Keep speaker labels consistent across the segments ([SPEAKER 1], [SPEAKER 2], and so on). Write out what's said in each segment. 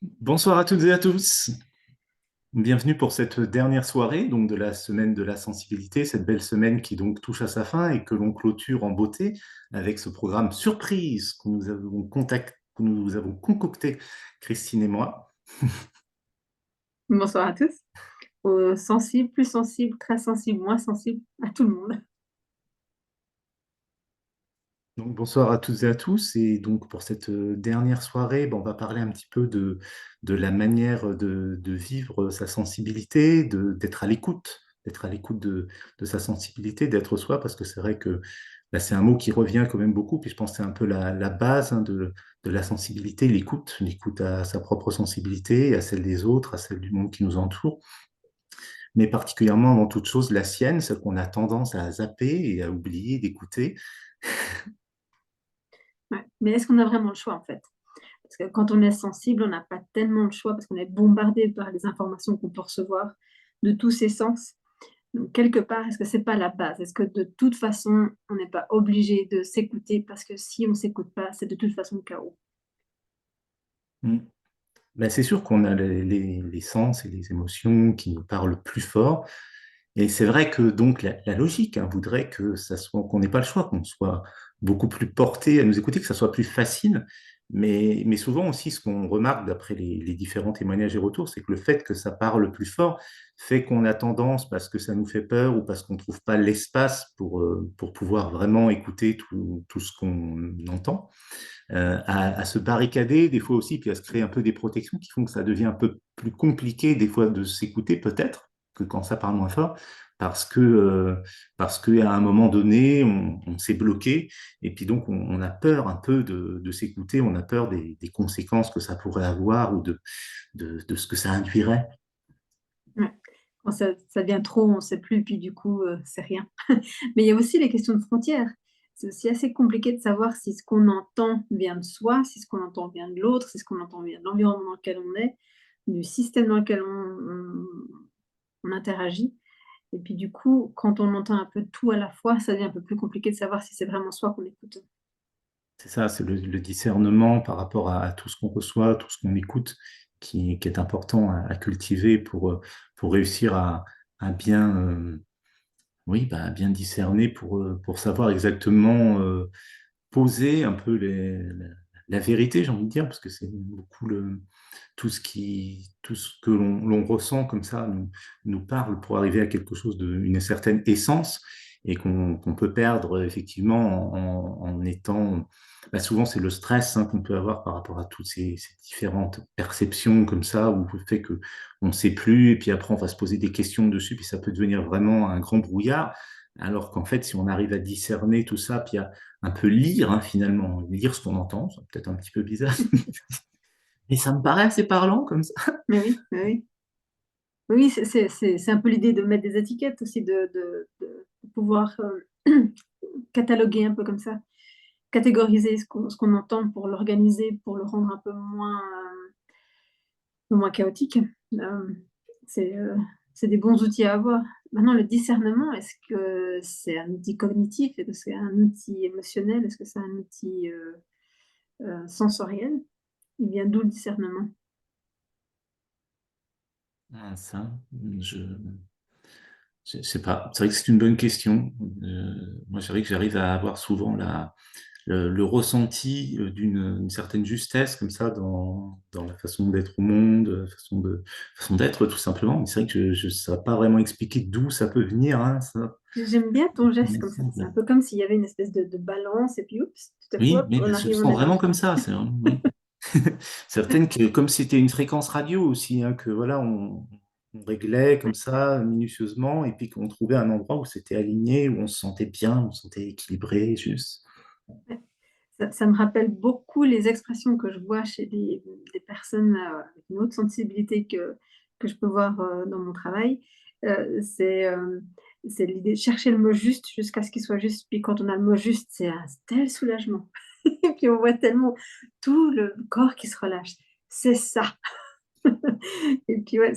[SPEAKER 1] Bonsoir à toutes et à tous. Bienvenue pour cette dernière soirée donc de la semaine de la sensibilité, cette belle semaine qui donc touche à sa fin et que l'on clôture en beauté avec ce programme surprise que nous avons concocté, Christine et moi.
[SPEAKER 2] Bonsoir à tous. Sensibles, plus sensibles, très sensibles, moins sensibles, à tout le monde.
[SPEAKER 1] Donc, bonsoir à toutes et à tous. Et donc, pour cette dernière soirée, on va parler un petit peu de la manière de vivre sa sensibilité, d'être à l'écoute de sa sensibilité, d'être soi, parce que c'est vrai que là, c'est un mot qui revient quand même beaucoup. Puis je pense que c'est un peu la base de la sensibilité, l'écoute à sa propre sensibilité, à celle des autres, à celle du monde qui nous entoure, mais particulièrement avant toute chose, la sienne, celle qu'on a tendance à zapper et à oublier d'écouter.
[SPEAKER 2] Ouais. Mais est-ce qu'on a vraiment le choix en fait? Parce que quand on est sensible, on n'a pas tellement le choix parce qu'on est bombardé par les informations qu'on peut recevoir de tous ces sens. Donc quelque part, est-ce que c'est pas la base? Est-ce que de toute façon, on n'est pas obligé de s'écouter parce que si on s'écoute pas, c'est de toute façon le chaos.
[SPEAKER 1] Mm. Ben, c'est sûr qu'on a les sens et les émotions qui nous parlent plus fort. Et c'est vrai que donc la logique voudrait que ça soit, qu'on n'ait pas le choix, qu'on soit beaucoup plus porté à nous écouter, que ça soit plus facile. Mais souvent aussi, ce qu'on remarque d'après les différents témoignages et retours, c'est que le fait que ça parle plus fort fait qu'on a tendance, parce que ça nous fait peur ou parce qu'on ne trouve pas l'espace pour pouvoir vraiment écouter tout ce qu'on entend, à se barricader des fois aussi, puis à se créer un peu des protections qui font que ça devient un peu plus compliqué des fois de s'écouter peut-être que quand ça parle moins fort, parce qu'à un moment donné, on s'est bloqué, et puis donc on a peur un peu de s'écouter, on a peur des conséquences que ça pourrait avoir ou de ce que ça induirait.
[SPEAKER 2] Ouais. Quand ça devient trop, on ne sait plus, puis du coup, c'est rien. Mais il y a aussi les questions de frontières. C'est aussi assez compliqué de savoir si ce qu'on entend vient de soi, si ce qu'on entend vient de l'autre, si ce qu'on entend vient de l'environnement dans lequel on est, du système dans lequel on interagit. Et puis du coup, quand on entend un peu tout à la fois, ça devient un peu plus compliqué de savoir si c'est vraiment soi qu'on écoute.
[SPEAKER 1] C'est ça, c'est le discernement par rapport à tout ce qu'on reçoit, tout ce qu'on écoute, qui est important à cultiver pour réussir à bien, oui, bah, bien discerner pour savoir exactement poser un peu la vérité, j'ai envie de dire, parce que c'est beaucoup tout ce que l'on ressent comme ça nous parle pour arriver à quelque chose une certaine essence et qu'on peut perdre effectivement en étant. Bah, souvent, c'est le stress qu'on peut avoir par rapport à toutes ces différentes perceptions comme ça, où le fait que on ne sait plus, et puis après on va se poser des questions dessus, puis ça peut devenir vraiment un grand brouillard. Alors qu'en fait, si on arrive à discerner tout ça, puis à un peu lire finalement, lire ce qu'on entend, c'est peut-être un petit peu bizarre, et ça me paraît assez parlant comme ça.
[SPEAKER 2] Mais oui, mais oui. Oui, c'est un peu l'idée de mettre des étiquettes aussi, de pouvoir cataloguer un peu comme ça, catégoriser ce qu'on entend pour l'organiser, pour le rendre un peu moins chaotique. Euh, c'est euh, c'est des bons outils à avoir. Maintenant, le discernement, est-ce que c'est un outil cognitif? Est-ce que c'est un outil émotionnel? Est-ce que c'est un outil sensoriel? Il vient d'où le discernement?
[SPEAKER 1] Ah, ça, je, je sais pas. C'est vrai que c'est une bonne question. Moi, c'est vrai que j'arrive à avoir souvent le ressenti d'une certaine justesse comme ça dans la façon d'être au monde, façon d'être tout simplement. Mais c'est vrai que je ne saurais pas vraiment expliquer d'où ça peut venir, ça.
[SPEAKER 2] J'aime bien ton geste comme ça. C'est un peu comme s'il y avait une espèce de balance et puis oups, tout à coup,
[SPEAKER 1] Oui,
[SPEAKER 2] hop,
[SPEAKER 1] mais
[SPEAKER 2] on
[SPEAKER 1] je le
[SPEAKER 2] arrive, on
[SPEAKER 1] sens
[SPEAKER 2] est là.
[SPEAKER 1] vraiment comme ça. C'est vraiment, oui. Certaines que comme c'était une fréquence radio aussi, que voilà, on réglait comme
[SPEAKER 2] Ouais.
[SPEAKER 1] ça minutieusement et puis qu'on trouvait un endroit où c'était aligné, où on se sentait bien, on se sentait équilibré, juste.
[SPEAKER 2] Ouais. Ça me rappelle beaucoup les expressions que je vois chez des personnes avec une autre sensibilité que je peux voir dans mon travail. Euh, c'est euh, c'est l'idée de chercher le mot juste jusqu'à ce qu'il soit juste. Puis quand on a le mot juste, c'est un tel soulagement. Et puis on voit tellement tout le corps qui se relâche. C'est ça. Et puis ouais,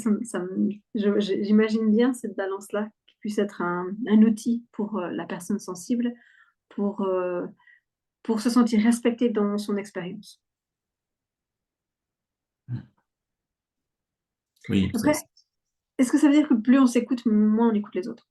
[SPEAKER 2] j'imagine bien cette balance-là qui puisse être un outil pour la personne sensible pour, euh, pour se sentir respectée dans son expérience.
[SPEAKER 1] Oui,
[SPEAKER 2] Après, est-ce que ça veut dire que plus on s'écoute, moins on écoute les autres?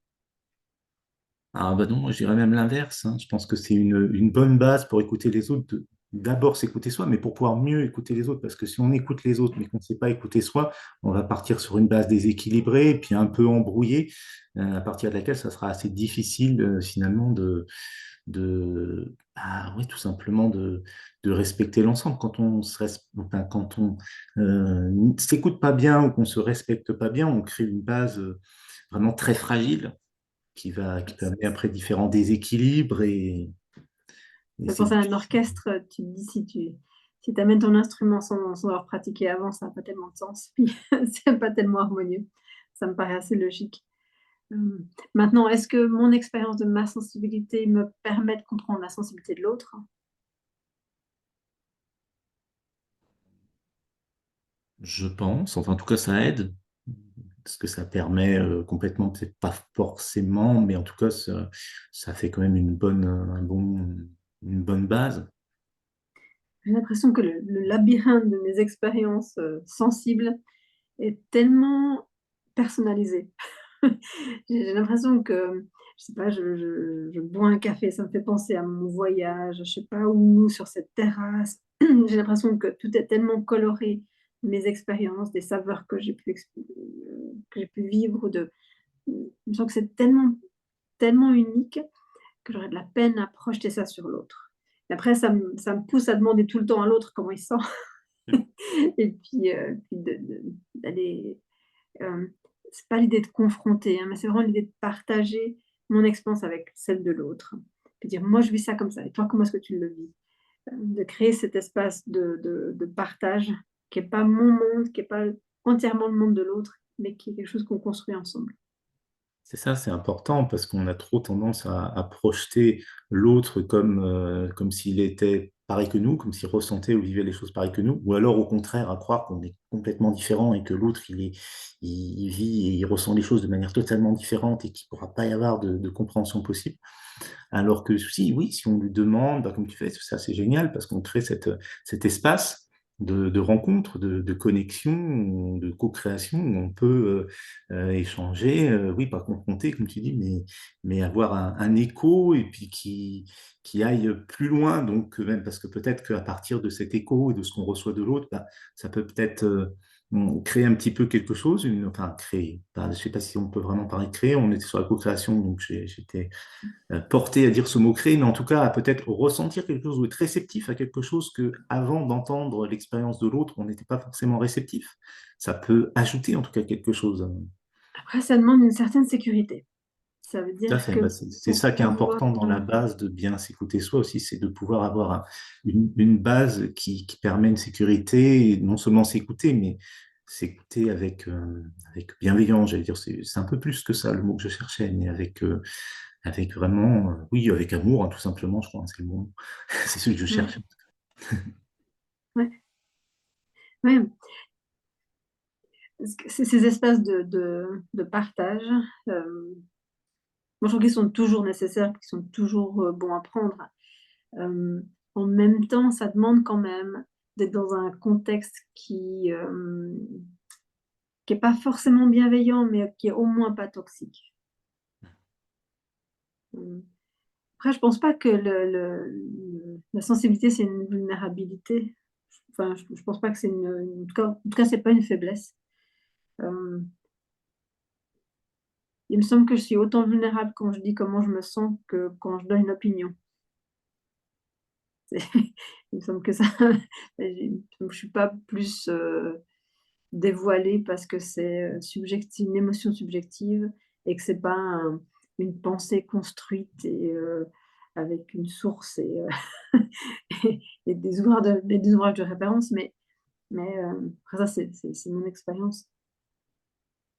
[SPEAKER 1] ah bah non, moi je dirais même l'inverse, hein. Je pense que c'est une bonne base pour écouter les autres, d'abord s'écouter soi, mais pour pouvoir mieux écouter les autres. Parce que si on écoute les autres, mais qu'on ne sait pas écouter soi, on va partir sur une base déséquilibrée, et puis un peu embrouillée, à partir de laquelle ça sera assez difficile finalement oui, tout simplement de respecter l'ensemble. Quand on enfin, quand on ne s'écoute pas bien ou qu'on se respecte pas bien, on crée une base vraiment très fragile qui peut amener après différents déséquilibres et
[SPEAKER 2] Ça
[SPEAKER 1] c'est
[SPEAKER 2] pense à un
[SPEAKER 1] difficile.
[SPEAKER 2] orchestre, tu te dis si tu amènes ton instrument sans avoir pratiqué avant, ça n'a pas tellement de sens, puis c'est pas tellement harmonieux. Ça me paraît assez logique. Maintenant, est-ce que mon expérience de ma sensibilité me permet de comprendre la sensibilité de l'autre?
[SPEAKER 1] Je pense, enfin en tout cas ça aide, parce que ça permet complètement, peut-être pas forcément, mais en tout cas ça fait quand même une bonne base.
[SPEAKER 2] J'ai l'impression que le labyrinthe de mes expériences, sensibles est tellement personnalisé. J'ai l'impression que, je sais pas, je bois un café, ça me fait penser à mon voyage, je sais pas où, sur cette terrasse. J'ai l'impression que tout est tellement coloré, mes expériences, des saveurs que j'ai pu vivre ou je sens que c'est tellement unique que j'aurais de la peine à projeter ça sur l'autre. Et après ça me pousse à demander tout le temps à l'autre comment il sent et puis d'aller, hem, c'est pas l'idée de confronter, hein, mais c'est vraiment l'idée de partager mon expérience avec celle de l'autre. Puis dire: «Moi, je vis ça comme ça et toi, comment est-ce que tu le vis?» De créer cet espace de partage qui est pas mon monde, qui est pas entièrement le monde de l'autre, mais qui est quelque chose qu'on construit ensemble.
[SPEAKER 1] C'est ça, c'est important parce qu'on a trop tendance à projeter l'autre comme s'il était pareil que nous, comme s'il ressentait ou vivait les choses pareil que nous, ou alors au contraire à croire qu'on est complètement différent et que l'autre il vit et il ressent les choses de manière totalement différente et qu'il ne pourra pas y avoir de compréhension possible. Alors que si, oui, si on lui demande, bah, comme tu fais, ça c'est génial parce qu'on crée cet espace de rencontre, de connexion, de co-création où on peut échanger, oui, pas confronter, comme tu dis, mais avoir un écho et puis qui aille plus loin. Donc, même parce que peut-être qu'à partir de cet écho et de ce qu'on reçoit de l'autre, bah, ça peut peut-être créer un petit peu quelque chose, enfin créer, bah, je ne sais pas si on peut vraiment parler de créer, on était sur la co-création, donc j'étais porté à dire ce mot créer, mais en tout cas à peut-être ressentir quelque chose ou être réceptif à quelque chose que avant d'entendre l'expérience de l'autre, on n'était pas forcément réceptif. Ça peut ajouter en tout cas quelque chose.
[SPEAKER 2] Après, ça demande une certaine sécurité. Ça veut
[SPEAKER 1] Tout à
[SPEAKER 2] dire
[SPEAKER 1] fait. Bah,
[SPEAKER 2] que
[SPEAKER 1] c'est
[SPEAKER 2] pour
[SPEAKER 1] ça qui est
[SPEAKER 2] pouvoir,
[SPEAKER 1] important dans la base de bien s'écouter soi aussi, c'est de pouvoir avoir une base qui permet une sécurité, et non seulement s'écouter, mais s'écouter avec bienveillance. J'allais dire, c'est un peu plus que ça le mot que je cherchais, mais avec vraiment, oui, avec amour, hein, tout simplement, je crois, hein, c'est le mot. C'est celui que je
[SPEAKER 2] ouais,
[SPEAKER 1] cherche.
[SPEAKER 2] ouais, ouais, parce que ces espaces de partage, moi je trouve qu'ils sont toujours nécessaires, qu'ils sont toujours, bons à prendre. En même temps, ça demande quand même d'être dans un contexte qui est pas forcément bienveillant, mais qui est au moins pas toxique. Mmh. Après, je pense pas que la sensibilité, c'est une vulnérabilité. Enfin, je pense pas que c'est en tout cas, c'est pas une faiblesse. Hem, il me semble que je suis autant vulnérable quand je dis comment je me sens que quand je donne une opinion. C'est il me semble que ça je suis pas plus, dévoilée parce que c'est, subjectif, une émotion subjective et que c'est pas une pensée construite et avec une source et des ouvrages de référence, mais après ça, c'est mon expérience.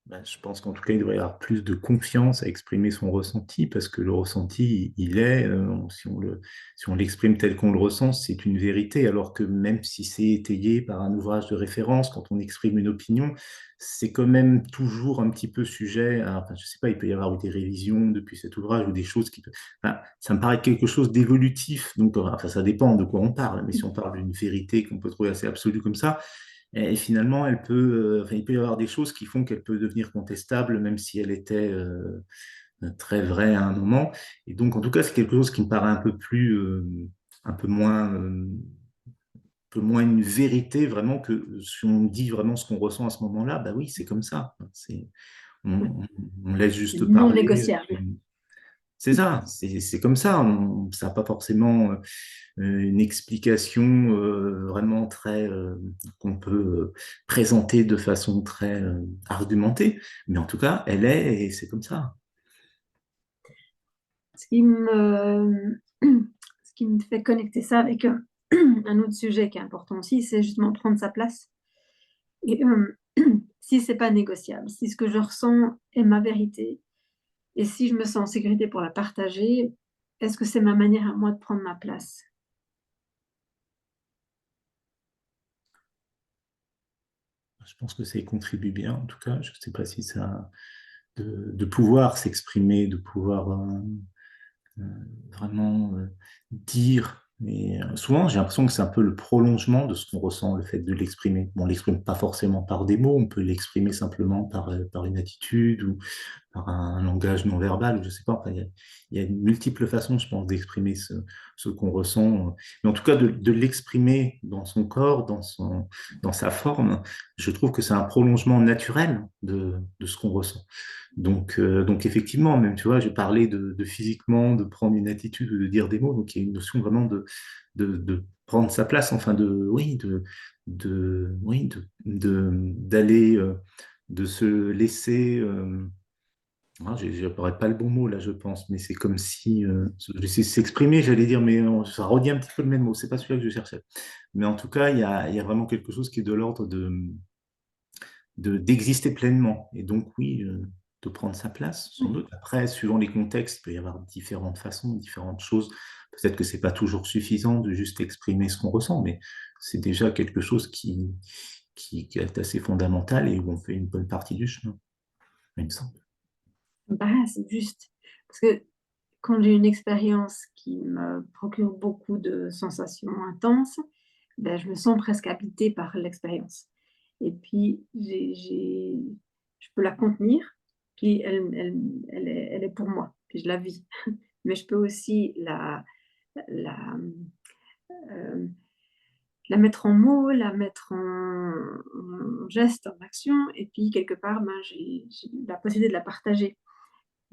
[SPEAKER 1] Ben, je pense qu'en tout cas, il devrait y avoir plus de confiance à exprimer son ressenti, parce que le ressenti, il est, si on l'exprime tel qu'on le ressent, c'est une vérité, alors que même si c'est étayé par un ouvrage de référence, quand on exprime une opinion, c'est quand même toujours un petit peu sujet à, enfin, je sais pas, il peut y avoir eu des révisions depuis cet ouvrage ou des choses enfin, ça me paraît quelque chose d'évolutif, donc enfin, ça dépend de quoi on parle, mais si on parle d'une vérité qu'on peut trouver assez absolue comme ça, Et finalement, enfin, il peut y avoir des choses qui font qu'elle peut devenir contestable, même si elle était très vraie à un moment. Et donc, en tout cas, c'est quelque chose qui me paraît un peu moins une vérité vraiment que si on dit vraiment ce qu'on ressent à ce moment-là, bah oui, c'est comme ça. On laisse
[SPEAKER 2] C'est
[SPEAKER 1] juste
[SPEAKER 2] non
[SPEAKER 1] parler.
[SPEAKER 2] négociable.
[SPEAKER 1] C'est ça, c'est comme ça. Ça n'a pas forcément une explication vraiment très qu'on peut présenter de façon très argumentée, mais en tout cas, elle est et c'est comme ça.
[SPEAKER 2] Ce qui me, ce qui me fait connecter ça avec un autre sujet qui est important aussi, c'est justement prendre sa place. Et si c'est pas négociable, si ce que je ressens est ma vérité, et si je me sens en sécurité pour la partager, est-ce que c'est ma manière à moi de prendre ma place?
[SPEAKER 1] Je pense que ça y contribue bien, en tout cas. Je ne sais pas si ça de pouvoir s'exprimer, de pouvoir euh, vraiment dire. Mais souvent, j'ai l'impression que c'est un peu le prolongement de ce qu'on ressent, le fait de l'exprimer. Bon, on l'exprime pas forcément par des mots, on peut l'exprimer simplement par une attitude ou par un langage non verbal, ou je sais pas. Enfin, il y a une multiple façons, je pense, d'exprimer ce qu'on ressent. Mais en tout cas, de l'exprimer dans son corps, dans sa forme, je trouve que c'est un prolongement naturel de ce qu'on ressent. Donc effectivement, même, tu vois, j'ai parlé de physiquement, de prendre une attitude, de dire des mots. Donc il y a une notion vraiment de prendre sa place, enfin oui, oui, d'aller, de se laisser. J'aurais pas le bon mot là, je pense, mais c'est comme si s'exprimer, j'allais dire, mais ça redit un petit peu le même mot. C'est pas celui-là que je cherchais. Mais en tout cas, il y a vraiment quelque chose qui est de l'ordre d'exister pleinement. Et donc, oui, de prendre sa place, sans doute. Après, suivant les contextes, il peut y avoir différentes façons, différentes choses. Peut-être que c'est pas toujours suffisant de juste exprimer ce qu'on ressent, mais c'est déjà quelque chose qui est assez fondamental et où on fait une bonne partie du chemin, il me semble.
[SPEAKER 2] Bah, c'est juste. Parce que quand j'ai une expérience qui me procure beaucoup de sensations intenses, ben, je me sens presque habitée par l'expérience. Et puis, je peux la contenir, puis elle est pour moi, puis je la vis. Mais je peux aussi la, euh, la mettre en mots, la mettre en geste, en action, et puis quelque part, ben, j'ai la possibilité de la partager.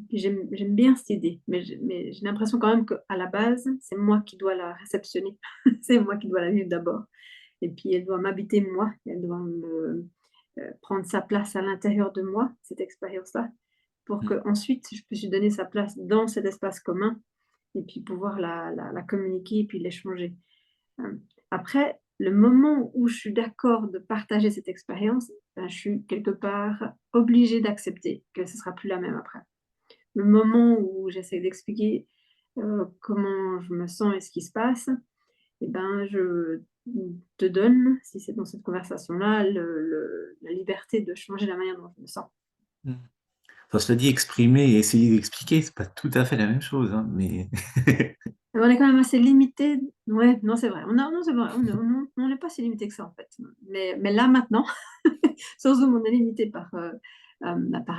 [SPEAKER 2] Puis j'aime bien cette idée, mais j'ai l'impression quand même qu'à la base, c'est moi qui dois la réceptionner. C'est moi qui dois la vivre d'abord. Et puis elle doit m'habiter moi, elle doit prendre sa place à l'intérieur de moi, cette expérience-là, pour
[SPEAKER 1] Mm.
[SPEAKER 2] qu'ensuite je puisse lui donner sa place dans cet espace commun et puis pouvoir la communiquer et puis l'échanger. Euh, Après, le moment où je suis d'accord de partager cette expérience, ben, je suis quelque part obligée d'accepter que ce ne sera plus la même après. Le moment où j'essaie d'expliquer comment je me sens et ce qui se passe, eh ben, je te donne, si c'est dans cette conversation-là, la liberté de changer la manière dont je me sens.
[SPEAKER 1] Mm. Enfin, cela dit, exprimer et essayer d'expliquer, c'est pas tout à fait la même chose, hein, mais
[SPEAKER 2] On est quand même assez limité. Ouais, non, c'est vrai. Non, c'est vrai. On n'est pas si limité que ça, en fait. Mais là, maintenant, sur Zoom, on est limité par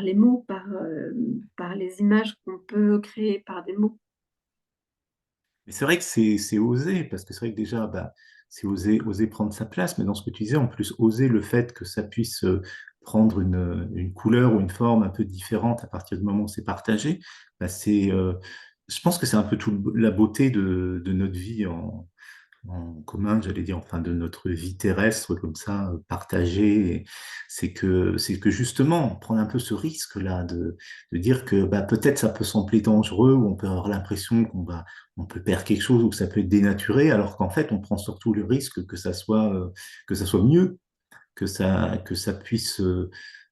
[SPEAKER 2] les mots, par les images qu'on peut créer par des mots.
[SPEAKER 1] Mais c'est vrai que c'est oser, parce que c'est vrai que déjà, bah, c'est oser prendre sa place, mais dans ce que tu disais, en plus, oser le fait que ça puisse prendre une couleur ou une forme un peu différente à partir du moment où c'est partagé, bah, je pense que c'est un peu toute la beauté de notre vie en commun, j'allais dire, enfin de notre vie terrestre comme ça, partagée. C'est que justement, prendre un peu ce risque-là de dire que bah, peut-être ça peut sembler dangereux, ou on peut avoir l'impression on peut perdre quelque chose, ou que ça peut être dénaturé, alors qu'en fait, on prend surtout le risque que ça soit mieux, que ça puisse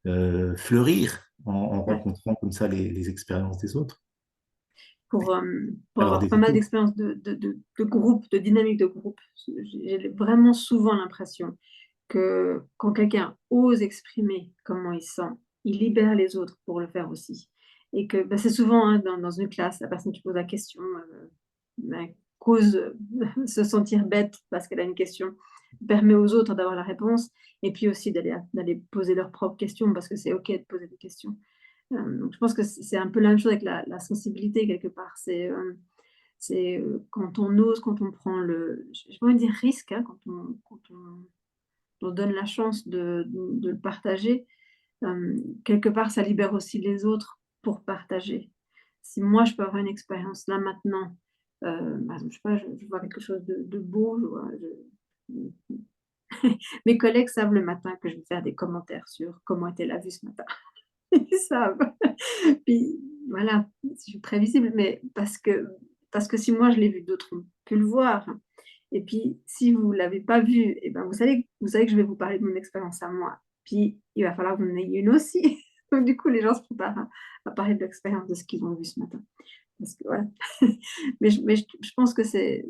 [SPEAKER 1] fleurir en
[SPEAKER 2] Ouais.
[SPEAKER 1] rencontrant comme ça les expériences des autres,
[SPEAKER 2] Pour
[SPEAKER 1] avoir
[SPEAKER 2] avoir
[SPEAKER 1] des
[SPEAKER 2] pas mal
[SPEAKER 1] échos.
[SPEAKER 2] d'expériences de groupe, de dynamique de groupe, j'ai vraiment souvent l'impression que quand quelqu'un ose exprimer comment il se sent, il libère les autres pour le faire aussi. Et que bah, c'est souvent hein, dans une classe, la personne qui pose la question, ben, cause se sentir bête parce qu'elle a une question, permet aux autres d'avoir la réponse, et puis aussi d'aller poser leurs propres questions, parce que c'est OK de poser des questions. Donc je pense que c'est un peu la même chose avec la sensibilité quelque part. C'est quand on ose, quand on prend je vais dire risque, hein, quand on donne la chance de le partager, quelque part, ça libère aussi les autres pour partager. Si moi, je peux avoir une expérience là maintenant, par exemple, je sais pas, je vois quelque chose de beau, mes collègues savent le matin que je vais faire des commentaires sur comment était la vue ce matin. Ils savent. Puis voilà, je suis prévisible, mais parce que si moi je l'ai vu, d'autres ont pu le voir. Et puis, si vous ne l'avez pas vu, eh ben, vous savez que je vais vous parler de mon expérience à moi. Puis, il va falloir que vous en ayez une aussi. Donc, du coup, les gens se préparent à parler de l'expérience de ce qu'ils ont vu ce matin. Parce que, voilà. Mais je pense que c'est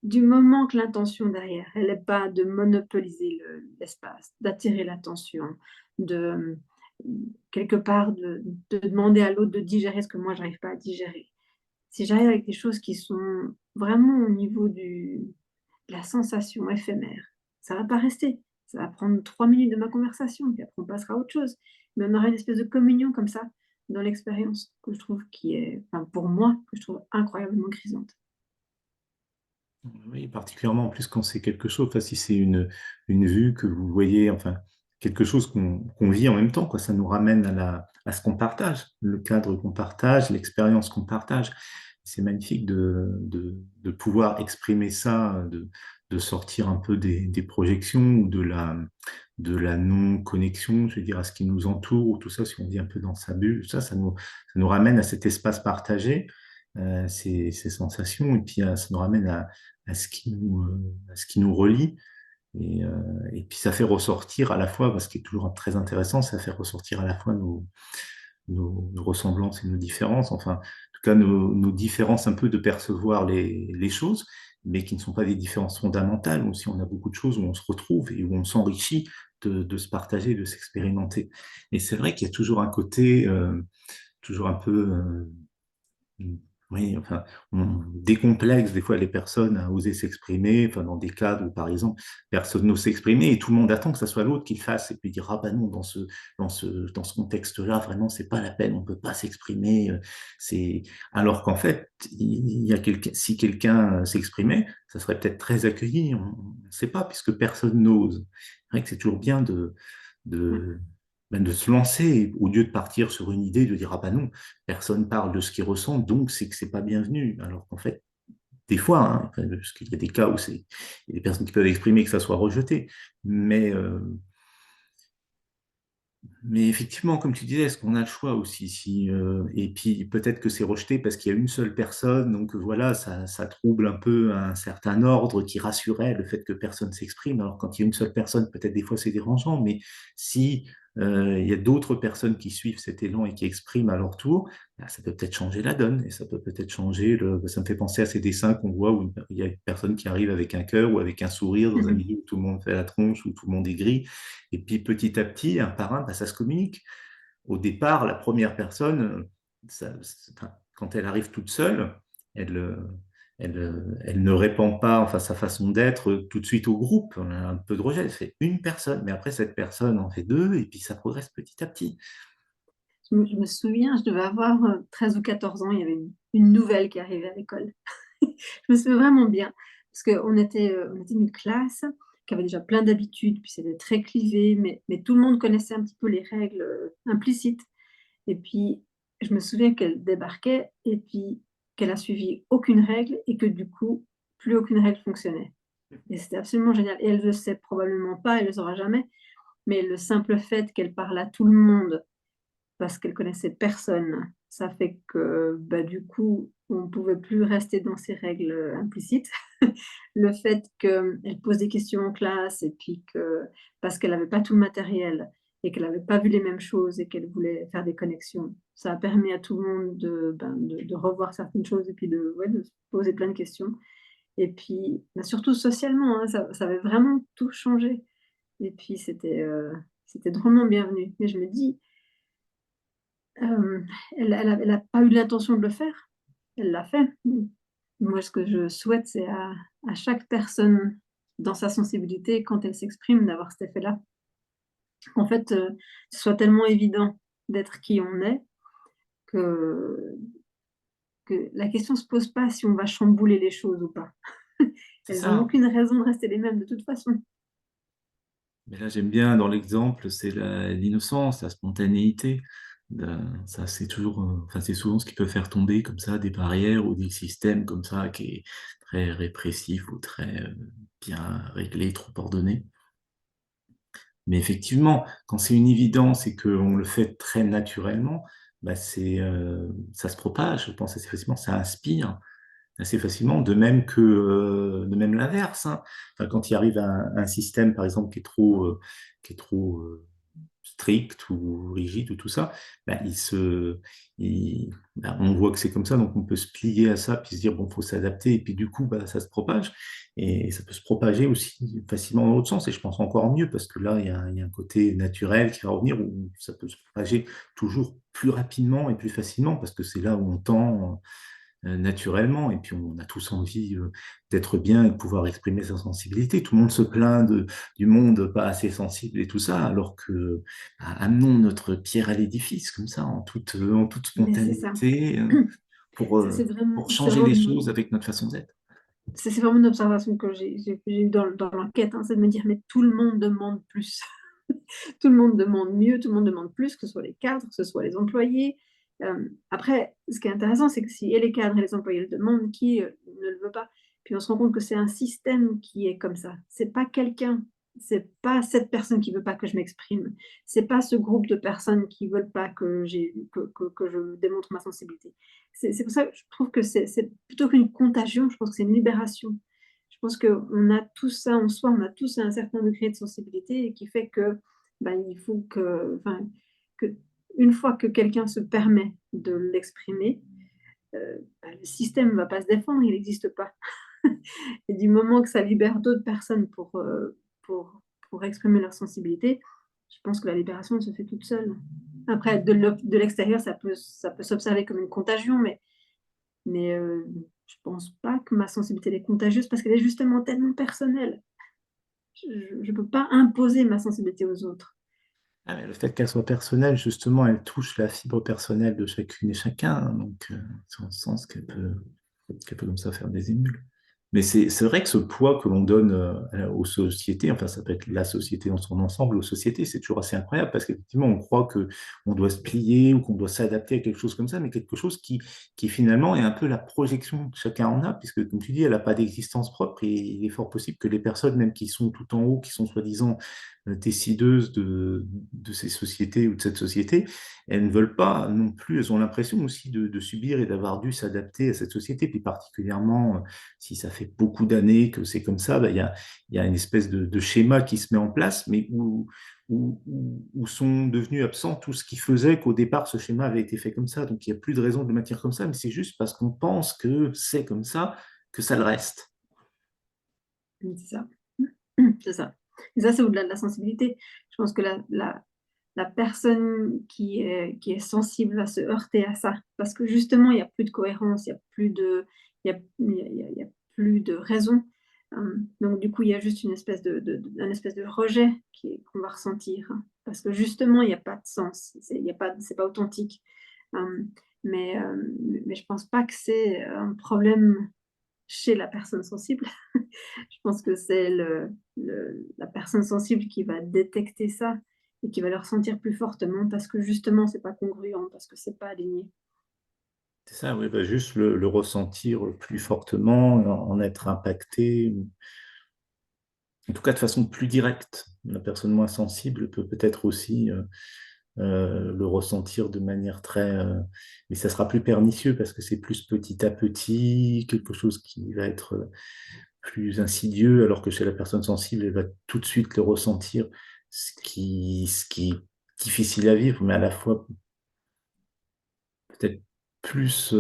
[SPEAKER 2] du moment que l'intention derrière, elle n'est pas de monopoliser l'espace, d'attirer l'attention, de quelque part de demander à l'autre de digérer ce que moi, je n'arrive pas à digérer. Si j'arrive avec des choses qui sont vraiment au niveau de la sensation éphémère, ça ne va pas rester. Ça va prendre 3 minutes de ma conversation, puis après on passera à autre chose. Mais on aura une espèce de communion comme ça dans l'expérience que je trouve qui est, enfin pour moi, que je trouve incroyablement grisante.
[SPEAKER 1] Oui, particulièrement en plus quand c'est quelque chose, enfin, si c'est une vue que vous voyez, enfin, quelque chose qu'on vit en même temps, quoi, ça nous ramène à ce qu'on partage, le cadre qu'on partage, l'expérience qu'on partage. C'est magnifique de pouvoir exprimer ça, de sortir un peu des projections ou de la non-connexion, je veux dire, à ce qui nous entoure, ou tout ça, si on vit un peu dans sa bulle, ça nous ramène à cet espace partagé, ces sensations, et puis ça nous ramène à ce qui nous relie. Et puis ça fait ressortir à la fois, parce qui est toujours très intéressant, ça fait ressortir à la fois nos ressemblances et nos différences, enfin, en tout cas nos différences un peu de percevoir les choses, mais qui ne sont pas des différences fondamentales, où si on a beaucoup de choses où on se retrouve et où on s'enrichit de se partager, de s'expérimenter. Et c'est vrai qu'il y a toujours un côté, toujours un peu oui, enfin, on décomplexe des fois les personnes à oser s'exprimer, enfin, dans des cadres où, par exemple, personne n'ose s'exprimer et tout le monde attend que ça soit l'autre qui le fasse et puis dire, ah bah non, dans ce contexte-là, vraiment, c'est pas la peine, on peut pas s'exprimer. Alors qu'en fait, il y a si quelqu'un s'exprimait, ça serait peut-être très accueilli, on ne sait pas, puisque personne n'ose. C'est vrai que c'est toujours bien de, de se lancer au lieu de partir sur une idée, de dire, ah bah non, personne parle de ce qu'il ressent, donc c'est que c'est pas bienvenu. Alors qu'en fait, des fois, hein, parce qu'il y a des cas où il y a des personnes qui peuvent exprimer que ça soit rejeté, mais effectivement, comme tu disais, est-ce qu'on a le choix aussi et puis peut-être que c'est rejeté parce qu'il y a une seule personne, donc voilà, ça trouble un peu un certain ordre qui rassurait le fait que personne s'exprime. Alors quand il y a une seule personne, peut-être des fois c'est dérangeant, mais si il y a d'autres personnes qui suivent cet élan et qui expriment à leur tour, bah, ça peut peut-être changer la donne et ça peut peut-être changer Ça me fait penser à ces dessins qu'on voit où il y a une personne qui arrive avec un cœur ou avec un sourire dans un milieu où tout le monde fait la tronche, où tout le monde est gris. Et puis petit à petit, un par un, bah, ça se communique. Au départ, la première personne, enfin, quand elle arrive toute seule, elle ne répand pas, enfin, sa façon d'être tout de suite au groupe. On a un peu de rejet, elle fait une personne, mais après cette personne en fait deux, et puis ça progresse petit à petit.
[SPEAKER 2] Je me souviens, je devais avoir 13 ou 14 ans, il y avait une nouvelle qui arrivait à l'école. Je me souviens vraiment bien, parce on était une classe qui avait déjà plein d'habitudes, puis c'était très clivé, mais tout le monde connaissait un petit peu les règles implicites. Et puis, je me souviens qu'elle débarquait et puis qu'elle a suivi aucune règle et que du coup, plus aucune règle fonctionnait. Et c'était absolument génial. Et elle ne le sait probablement pas, elle ne le saura jamais, mais le simple fait qu'elle parle à tout le monde parce qu'elle connaissait personne. Ça fait que bah, du coup, on ne pouvait plus rester dans ces règles implicites. Le fait qu'elle pose des questions en classe et puis que parce qu'elle n'avait pas tout le matériel et qu'elle n'avait pas vu les mêmes choses et qu'elle voulait faire des connexions, ça a permis à tout le monde de revoir certaines choses et puis de se poser plein de questions. Et puis, bah, surtout socialement, hein, ça avait vraiment tout changé. Et puis, c'était drôlement bienvenu. Et je me dis, euh, elle n'a pas eu l'intention de le faire, elle l'a fait. Moi, ce que je souhaite, c'est à chaque personne dans sa sensibilité, quand elle s'exprime, d'avoir cet effet-là. En fait, ce soit tellement évident d'être qui on est que la question se pose pas si on va chambouler les choses ou pas.
[SPEAKER 1] C'est
[SPEAKER 2] Elles ont
[SPEAKER 1] ça.
[SPEAKER 2] aucune raison de rester les mêmes de toute façon.
[SPEAKER 1] Mais là, j'aime bien dans l'exemple, c'est l'innocence, la spontanéité. Ça, c'est toujours, enfin, c'est souvent ce qui peut faire tomber comme ça des barrières ou des systèmes comme ça qui est très répressif ou très bien réglé, trop ordonné. Mais effectivement, quand c'est une évidence et qu'on le fait très naturellement, bah ça se propage, je pense assez facilement, ça inspire assez facilement, de même l'inverse, hein. Enfin, quand il arrive un système, par exemple, qui est trop strict ou rigide ou tout ça, bah, on voit que c'est comme ça, donc on peut se plier à ça, puis se dire, bon, faut s'adapter, et puis du coup, bah, ça se propage, et ça peut se propager aussi facilement dans l'autre sens, et je pense encore mieux, parce que là, il y a un côté naturel qui va revenir, où ça peut se propager toujours plus rapidement et plus facilement, parce que c'est là où on tend naturellement. Et puis, on a tous envie d'être bien et de pouvoir exprimer sa sensibilité. Tout le monde se plaint du monde pas assez sensible et tout ça, alors que bah, amenons notre pierre à l'édifice, comme ça, en toute
[SPEAKER 2] Mais c'est ça.
[SPEAKER 1] spontanéité,
[SPEAKER 2] C'est c'est vraiment
[SPEAKER 1] pour
[SPEAKER 2] c'est
[SPEAKER 1] changer
[SPEAKER 2] vraiment
[SPEAKER 1] les
[SPEAKER 2] une
[SPEAKER 1] choses avec notre façon d'être.
[SPEAKER 2] c'est vraiment une observation que j'ai eue dans l'enquête, hein, c'est de me dire: «Mais tout le monde demande plus». Tout le monde demande mieux, tout le monde demande plus, que ce soit les cadres, que ce soit les employés. Après, ce qui est intéressant, c'est que si et les cadres et les employés le demandent, qui ne le veut pas? Puis on se rend compte que c'est un système qui est comme ça. C'est pas quelqu'un, c'est pas cette personne qui veut pas que je m'exprime. C'est pas ce groupe de personnes qui veulent pas que je démontre ma sensibilité. C'est pour ça que je trouve que c'est plutôt qu'une contagion, je pense que c'est une libération. Je pense qu'on a tous ça en soi, on a tous un certain degré de sensibilité et qui fait que, bah, il faut que une fois que quelqu'un se permet de l'exprimer, bah, le système ne va pas se défendre, il n'existe pas. Et du moment que ça libère d'autres personnes pour pour exprimer leur sensibilité, je pense que la libération elle se fait toute seule. Après de l'extérieur, ça peut s'observer comme une contagion, mais je pense pas que ma sensibilité elle est contagieuse parce qu'elle est justement tellement personnelle. Je peux pas imposer ma sensibilité aux autres.
[SPEAKER 1] Ah, mais le fait qu'elle soit personnelle, justement, elle touche la fibre personnelle de chacune et chacun, hein, donc c'est en ce sens qu'elle peut comme ça faire des émules. Mais c'est vrai que ce poids que l'on donne aux sociétés, enfin ça peut être la société dans son ensemble, aux sociétés, c'est toujours assez incroyable parce qu'effectivement on croit que on doit se plier ou qu'on doit s'adapter à quelque chose comme ça, mais quelque chose qui finalement est un peu la projection que chacun en a, puisque comme tu dis, elle n'a pas d'existence propre et il est fort possible que les personnes, même qui sont tout en haut, qui sont soi-disant décideuses de ces sociétés ou de cette société, elles ne veulent pas non plus, elles ont l'impression aussi de subir et d'avoir dû s'adapter à cette société, puis particulièrement si ça fait beaucoup d'années que c'est comme ça, bah, il y a une espèce de schéma qui se met en place, mais où sont devenus absents tout ce qui faisait qu'au départ, ce schéma avait été fait comme ça. Donc, il n'y a plus de raison de le maintenir comme ça, mais c'est juste parce qu'on pense que c'est comme ça que ça le reste.
[SPEAKER 2] C'est ça. C'est ça. Et ça, c'est au-delà de la sensibilité. Je pense que la personne qui est sensible va se heurter à ça. Parce que justement, il n'y a plus de cohérence, il y a plus de raison. Donc, du coup, il y a juste une espèce un espèce de rejet qu'on va ressentir. Parce que justement, il n'y a pas de sens. C'est pas authentique. Hum, mais je pense pas que c'est un problème chez la personne sensible. Je pense que c'est la personne sensible qui va détecter ça et qui va le ressentir plus fortement parce que justement, c'est pas congruent, parce que c'est pas aligné.
[SPEAKER 1] C'est ça, oui, bah, juste le ressentir plus fortement, en être impacté, en tout cas de façon plus directe. La personne moins sensible peut peut-être aussi le ressentir de manière très... mais ça sera plus pernicieux parce que c'est plus petit à petit, quelque chose qui va être plus insidieux, alors que chez la personne sensible, elle va tout de suite le ressentir, ce qui est difficile à vivre, mais à la fois peut-être plus...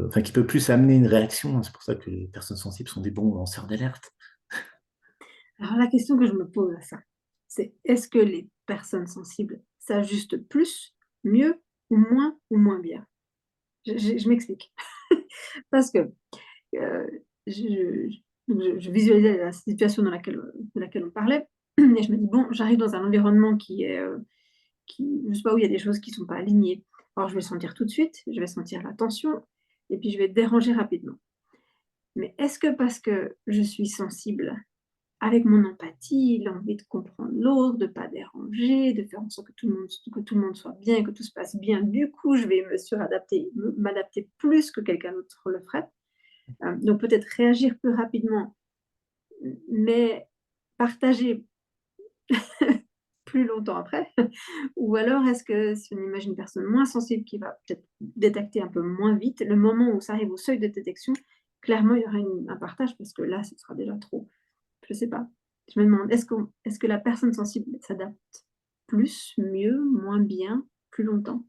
[SPEAKER 1] enfin, qui peut plus amener une réaction. C'est pour ça que les personnes sensibles sont des bons lanceurs d'alerte.
[SPEAKER 2] Alors la question que je me pose à ça, c'est est-ce que les personnes sensibles s'ajustent plus, mieux ou moins bien? Je m'explique. Parce que je visualisais la situation de laquelle on parlait et je me dis: «Bon, j'arrive dans un environnement qui je sais pas, où il y a des choses qui sont pas alignées». Alors je vais le sentir tout de suite, je vais sentir la tension et puis je vais être dérangée rapidement. Mais est-ce que parce que je suis sensible, avec mon empathie, l'envie de comprendre l'autre, de pas déranger, de faire en sorte que tout le monde soit bien, que tout se passe bien, du coup, je vais me suradapter, m'adapter plus que quelqu'un d'autre le ferait. Donc peut-être réagir plus rapidement, mais partager plus longtemps après. Ou alors est-ce que si on imagine une personne moins sensible qui va peut-être détecter un peu moins vite, le moment où ça arrive au seuil de détection, clairement il y aura un partage parce que là, ce sera déjà trop. Je sais pas. Je me demande, est-ce que la personne sensible s'adapte plus, mieux, moins bien, plus longtemps?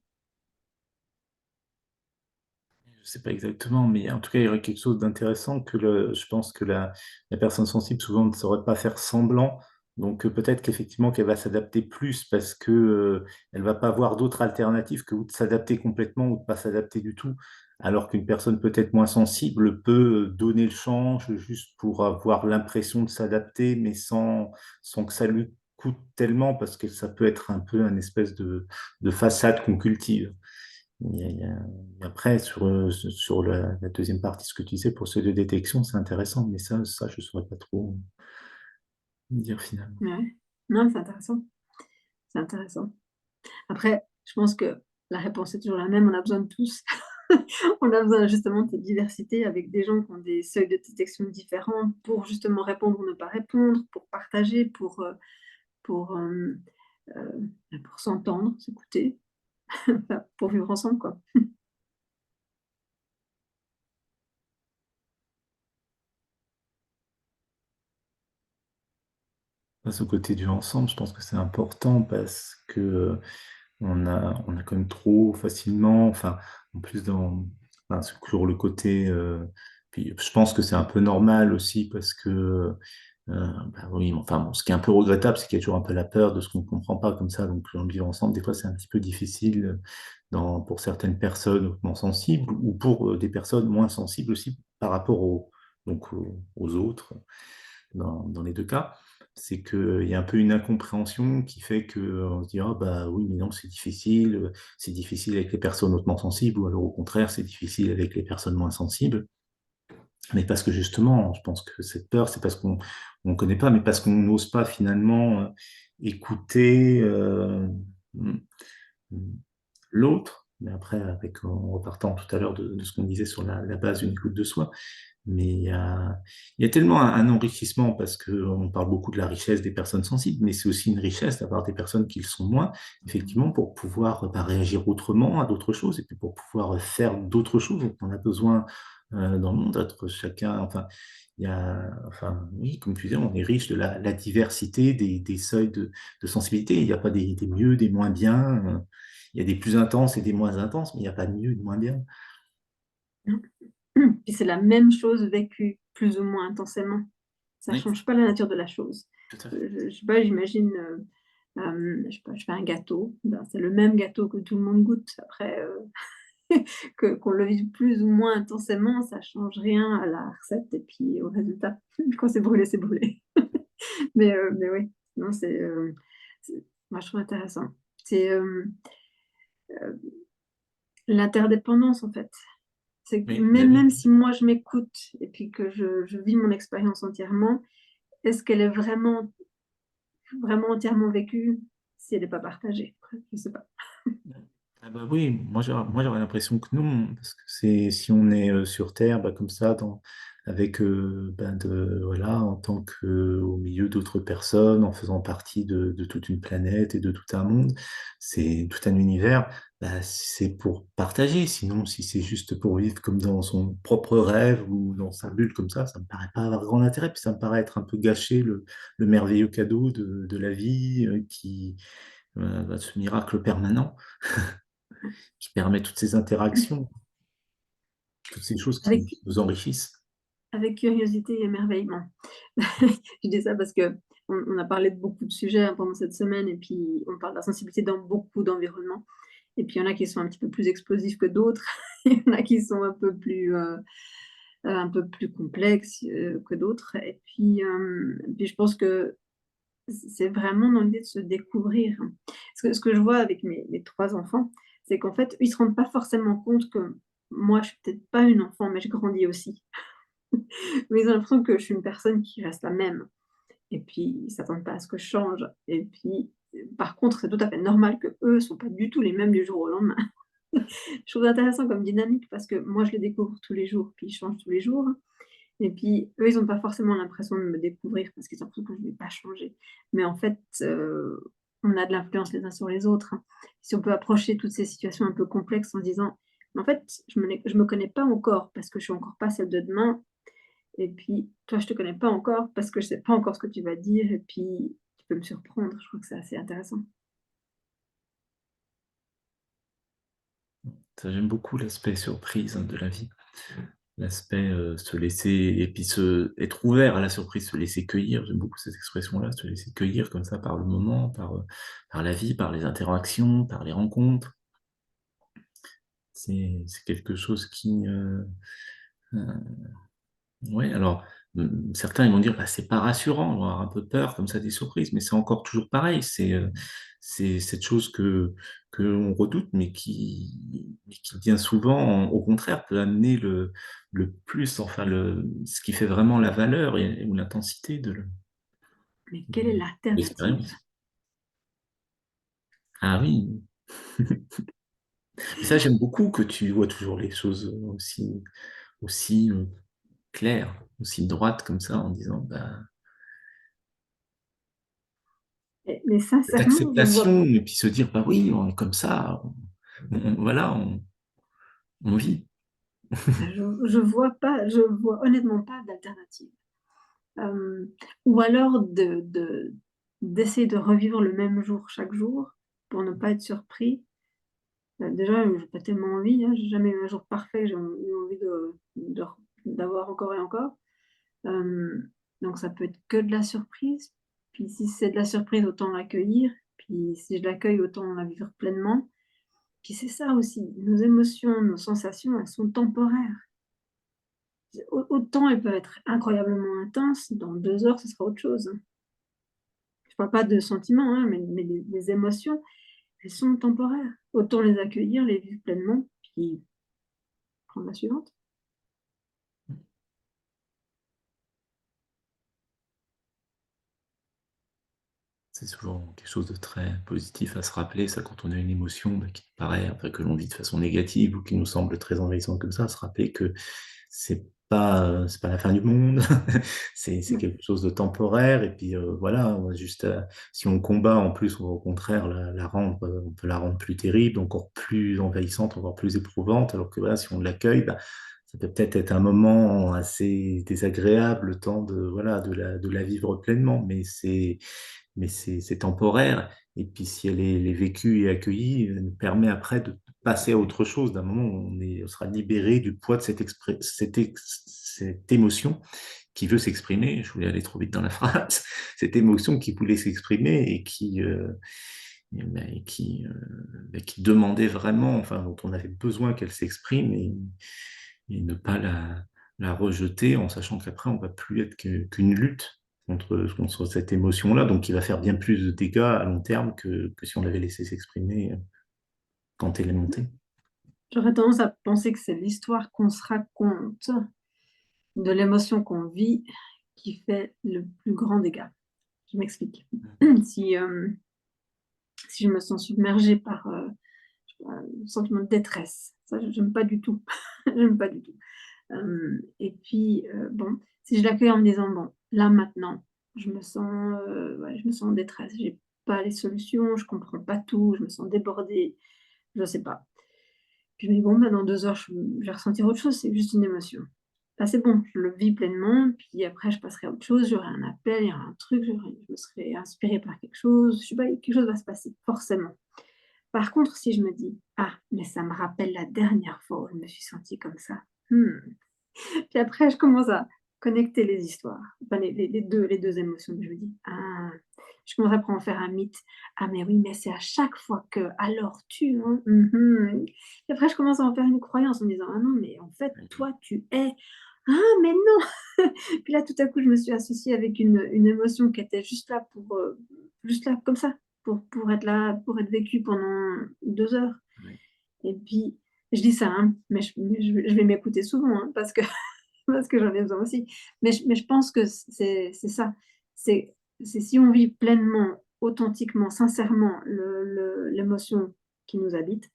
[SPEAKER 1] Je sais pas exactement, mais en tout cas, il y aurait quelque chose d'intéressant je pense que la personne sensible souvent ne saurait pas faire semblant. Donc peut-être qu'effectivement qu'elle va s'adapter plus parce que elle va pas avoir d'autres alternatives que ou de s'adapter complètement ou de pas s'adapter du tout. Alors qu'une personne peut-être moins sensible peut donner le change juste pour avoir l'impression de s'adapter, mais sans que ça lui coûte tellement parce que ça peut être un peu un espèce de façade qu'on cultive. Après, sur la deuxième partie, ce que tu disais pour ceux de détection, c'est intéressant, mais ça je ne saurais pas trop dire finalement.
[SPEAKER 2] Ouais. Non, c'est intéressant, c'est intéressant. Après, je pense que la réponse est toujours la même, on a besoin de tous. On a besoin justement de cette diversité avec des gens qui ont des seuils de détection différents pour justement répondre ou ne pas répondre, pour partager, pour, pour s'entendre, s'écouter, enfin, pour vivre ensemble, quoi.
[SPEAKER 1] Ce côté du ensemble, je pense que c'est important parce que on a quand même trop facilement, enfin, en plus enfin, sur le côté, puis je pense que c'est un peu normal aussi parce que, bah oui, enfin, bon, ce qui est un peu regrettable, c'est qu'il y a toujours un peu la peur de ce qu'on ne comprend pas comme ça, donc le vivre ensemble, des fois, c'est un petit peu difficile pour certaines personnes hautement sensibles ou pour des personnes moins sensibles aussi par rapport aux autres dans les deux cas, c'est qu'il y a un peu une incompréhension qui fait qu'on se dit ah bah oui, mais non, c'est difficile avec les personnes hautement sensibles, ou alors au contraire, c'est difficile avec les personnes moins sensibles. Mais parce que justement, je pense que cette peur, c'est parce qu'on ne connaît pas, mais parce qu'on n'ose pas finalement écouter mm, l'autre. Mais après, en repartant tout à l'heure de ce qu'on disait sur la base d'une écoute de soi, mais il y a tellement un enrichissement parce qu'on parle beaucoup de la richesse des personnes sensibles, mais c'est aussi une richesse d'avoir des personnes qui le sont moins, effectivement, pour pouvoir bah, réagir autrement à d'autres choses et puis pour pouvoir faire d'autres choses. Donc, on a besoin dans le monde d'être chacun, enfin, enfin, oui, comme tu disais, on est riche de la diversité des seuils de sensibilité. Il n'y a pas des mieux, des moins bien. Il y a des plus intenses et des moins intenses, mais il n'y a pas de mieux et de moins bien.
[SPEAKER 2] Puis c'est la même chose vécue plus ou moins intensément. Ça
[SPEAKER 1] Oui,
[SPEAKER 2] change pas la nature de la chose.
[SPEAKER 1] tout à fait.
[SPEAKER 2] Je sais pas, j'imagine, je sais pas, je fais un gâteau, ben, c'est le même gâteau que tout le monde goûte. Après, que qu'on le vive plus ou moins intensément, ça change rien à la recette et puis au résultat. Quand c'est brûlé, c'est brûlé. Mais oui, non, c'est moi je trouve intéressant. C'est, l'interdépendance en fait. C'est que
[SPEAKER 1] Oui, bah oui.
[SPEAKER 2] même si moi je m'écoute et puis que je vis mon expérience entièrement, est-ce qu'elle est vraiment entièrement vécue si elle n'est pas partagée? Après, je sais pas.
[SPEAKER 1] Ah bah oui, moi j'aurais l'impression que non, parce que c'est si on est sur Terre, bah, comme ça, avec ben voilà, en tant que au milieu d'autres personnes, en faisant partie de toute une planète et de tout un monde, c'est tout un univers, bah, c'est pour partager. Sinon, si c'est juste pour vivre comme dans son propre rêve ou dans sa bulle comme ça me paraît pas avoir grand intérêt, puis ça me paraît être un peu gâcher le merveilleux cadeau de la vie ce miracle permanent qui permet toutes ces interactions, toutes ces choses
[SPEAKER 2] Avec
[SPEAKER 1] qui nous enrichissent.
[SPEAKER 2] avec curiosité et émerveillement. Je dis ça parce qu'on a parlé de beaucoup de sujets, hein, pendant cette semaine et puis on parle de la sensibilité dans beaucoup d'environnements Et puis il y en a qui sont un petit peu plus explosifs que d'autres. Il y en a qui sont un peu plus complexes, que d'autres. Et puis je pense que c'est vraiment dans l'idée de se découvrir. Ce que je vois avec mes 3 enfants, c'est qu'en fait, ils se rendent pas forcément compte que moi, je suis peut-être pas une enfant, mais je grandis aussi. Mais ils ont l'impression que je suis une personne qui reste la même. Et puis, ils s'attendent pas à ce que je change. Et puis, par contre, c'est tout à fait normal qu'eux sont pas du tout les mêmes du jour au lendemain. Je trouve ça intéressant comme dynamique parce que moi, je les découvre tous les jours, puis ils changent tous les jours. Et puis, eux, ils ont pas forcément l'impression de me découvrir parce qu'ils ont l'impression que je vais pas changer. Mais en fait, on a de l'influence les uns sur les autres, hein. Si on peut approcher toutes ces situations un peu complexes en se disant: «Mais en fait, je me connais pas encore parce que je suis encore pas celle de demain et puis toi, je te connais pas encore parce que je sais pas encore ce que tu vas dire et puis tu peux me surprendre». Je trouve que c'est assez intéressant.
[SPEAKER 1] Ça, j'aime beaucoup l'aspect surprise, hein, de la vie. L'aspect, se laisser et puis être ouvert à la surprise, se laisser cueillir. J'aime beaucoup cette expression-là, se laisser cueillir comme ça par le moment, par la vie, par les interactions, par les rencontres. C'est quelque chose qui, heu ouais, alors, certains ils vont dire: «Bah, c'est pas rassurant, on va avoir un peu peur comme ça des surprises», mais c'est encore toujours pareil, c'est cette chose que l'on redoute, mais qui bien souvent, au contraire, peut amener le plus, enfin ce qui fait vraiment la valeur et ou l'intensité
[SPEAKER 2] Mais quelle est
[SPEAKER 1] de
[SPEAKER 2] l'alternative?
[SPEAKER 1] l'expérience. Ah oui, mais ça j'aime beaucoup que tu vois toujours les choses, aussi claires, aussi droites comme ça en disant: «Bah».
[SPEAKER 2] Mais
[SPEAKER 1] Cette
[SPEAKER 2] sincèrement, je vois
[SPEAKER 1] acceptation et puis se dire: «Bah oui, on est comme ça, voilà, on vit».
[SPEAKER 2] je vois honnêtement pas d'alternative. Hem, ou alors d'essayer de revivre le même jour chaque jour pour ne pas être surpris. Déjà, j'ai pas tellement envie, hein, j'ai jamais eu un jour parfait, j'ai eu envie d'avoir encore et encore. Hem, donc ça peut être que de la surprise. Puis si c'est de la surprise, autant l'accueillir. Puis si je l'accueille, autant la vivre pleinement. Puis c'est ça aussi, nos émotions, nos sensations, elles sont temporaires. Autant elles peuvent être incroyablement intenses, dans 2 heures, ce sera autre chose, hein. Je parle pas de sentiments, hein, mais les émotions, elles sont temporaires. Autant les accueillir, les vivre pleinement, puis prendre la suivante.
[SPEAKER 1] C'est souvent quelque chose de très positif à se rappeler, ça, quand on a une émotion, bah, qui paraît, enfin, que l'on vit de façon négative ou qui nous semble très envahissante comme ça, se rappeler que c'est pas la fin du monde, c'est
[SPEAKER 2] Mmh.
[SPEAKER 1] quelque chose de temporaire et puis, voilà, on va juste, si on combat en plus, on va au contraire la rendre, on peut la rendre plus terrible, encore plus envahissante, encore plus éprouvante, alors que voilà, si on l'accueille, bah, ça peut peut-être être un moment assez désagréable, le temps de voilà, de la vivre pleinement, mais c'est temporaire et puis si elle est vécue et accueillie, elle nous permet après de passer à autre chose. D'un moment où on sera libéré du poids de cette émotion qui veut s'exprimer. Je voulais aller trop vite dans la phrase. Cette émotion qui voulait s'exprimer et qui demandait vraiment, enfin, dont on avait besoin qu'elle s'exprime et ne pas la rejeter en sachant qu'après on va plus être qu'une lutte contre cette émotion-là, donc qui va faire bien plus de dégâts à long terme que si on l'avait laissé s'exprimer, quand elle est montée.
[SPEAKER 2] J'aurais tendance à penser que c'est l'histoire qu'on se raconte de l'émotion qu'on vit qui fait le plus grand dégât. Je m'explique. Si, si je me sens submergée par, je sais pas, un sentiment de détresse, ça j'aime pas du tout. J'aime pas du tout. Et puis, bon, si je l'accueille en me disant: «Bon, là maintenant, ouais, je me sens en détresse, j'ai pas les solutions, je comprends pas tout, je me sens débordée, je sais pas». Puis je me dis: «Bon, bah, dans 2 heures, je vais ressentir autre chose, c'est juste une émotion». Là, c'est bon, je le vis pleinement, puis après je passerai à autre chose, j'aurai un appel, il y aura un truc, je me serai inspirée par quelque chose, je sais pas, quelque chose va se passer, forcément. Par contre, si je me dis: «Ah, mais ça me rappelle la dernière fois où je me suis sentie comme ça, mmh». Puis après je commence à connecter les histoires, enfin les deux émotions que je me dis. Ah, je commence après à en faire un mythe. Ah mais oui, mais c'est à chaque fois que, alors tu, hein, mhm. Et après je commence à en faire une croyance en me disant, ah non, mais en fait, toi, tu es. Ah mais non. Puis là, tout à coup, je me suis associée avec une émotion qui était juste là, comme ça, pour être là, pour être vécue pendant 2 heures.
[SPEAKER 1] Ouais.
[SPEAKER 2] Et puis, je dis ça, hein, je vais m'écouter souvent, hein, parce que parce que j'en ai besoin aussi. Mais je pense que c'est ça. C'est c'est si on vit pleinement, authentiquement, sincèrement l'émotion qui nous habite,